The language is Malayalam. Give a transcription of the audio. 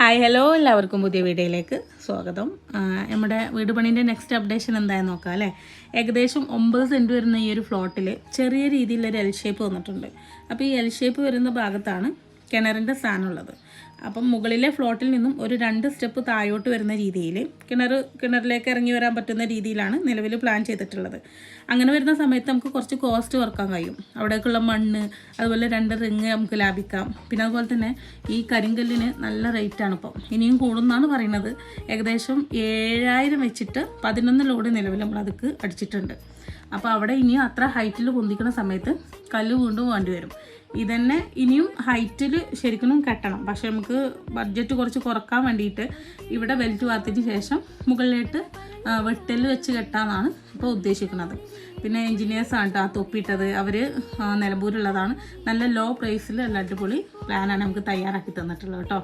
ഹായ് ഹലോ എല്ലാവർക്കും പുതിയ വീഡിയോയിലേക്ക് സ്വാഗതം. നമ്മുടെ വീട് പണീൻ്റെ നെക്സ്റ്റ് അപ്ഡേഷൻ എന്തായെന്ന് നോക്കാം അല്ലേ. ഏകദേശം 9 സെൻറ്റ് വരുന്ന ഈ ഒരു ഫ്ലോട്ടിൽ ചെറിയ രീതിയിലൊരു എൽ ഷേപ്പ് വന്നിട്ടുണ്ട്. അപ്പോൾ ഈ എൽ ഷേപ്പ് വരുന്ന ഭാഗത്താണ് കിണറിൻ്റെ സ്ഥാനമുള്ളത്. അപ്പം മുകളിലെ ഫ്ലോട്ടിൽ നിന്നും ഒരു 2 സ്റ്റെപ്പ് താഴോട്ട് വരുന്ന രീതിയിൽ കിണറിലേക്ക് ഇറങ്ങി വരാൻ പറ്റുന്ന രീതിയിലാണ് നിലവിൽ പ്ലാൻ ചെയ്തിട്ടുള്ളത്. അങ്ങനെ വരുന്ന സമയത്ത് നമുക്ക് കുറച്ച് കോസ്റ്റ് കുറക്കാൻ കഴിയും. അവിടേക്കുള്ള മണ്ണ്, അതുപോലെ 2 റിങ് നമുക്ക് ലാഭിക്കാം. പിന്നെ അതുപോലെ തന്നെ ഈ കരിങ്കല്ലിന് നല്ല റേറ്റാണ് ഇപ്പോൾ, ഇനിയും കൂടുമെന്നാണ് പറയുന്നത്. ഏകദേശം 7000 വെച്ചിട്ട് 11 ലോഡ് നിലവിൽ നമ്മളതൊക്കെ അടിച്ചിട്ടുണ്ട്. അപ്പോൾ അവിടെ ഇനിയും അത്ര ഹൈറ്റിൽ പൊന്തിക്കുന്ന സമയത്ത് കല്ല് വീണ്ടും വേണ്ടി വരും. ഇതന്നെ ഇനിയും ഹൈറ്റിൽ ശരിക്കും കെട്ടണം. പക്ഷെ നമുക്ക് ബഡ്ജറ്റ് കുറച്ച് കുറക്കാൻ വേണ്ടിയിട്ട് ഇവിടെ ബെൽറ്റ് വാർത്തതിന് ശേഷം മുകളിലേക്ക് വെട്ടൽ വെച്ച് കെട്ടാമെന്നാണ് ഇപ്പോൾ ഉദ്ദേശിക്കുന്നത്. പിന്നെ എൻജിനീയേഴ്സാണ് കേട്ടോ ആ തൊപ്പിയിട്ടത്. അവർ നിലമ്പൂരുള്ളതാണ്. നല്ല ലോ പ്രൈസിൽ നല്ല അടിപൊളി പ്ലാനാണ് നമുക്ക് തയ്യാറാക്കി തന്നിട്ടുള്ളത് കേട്ടോ.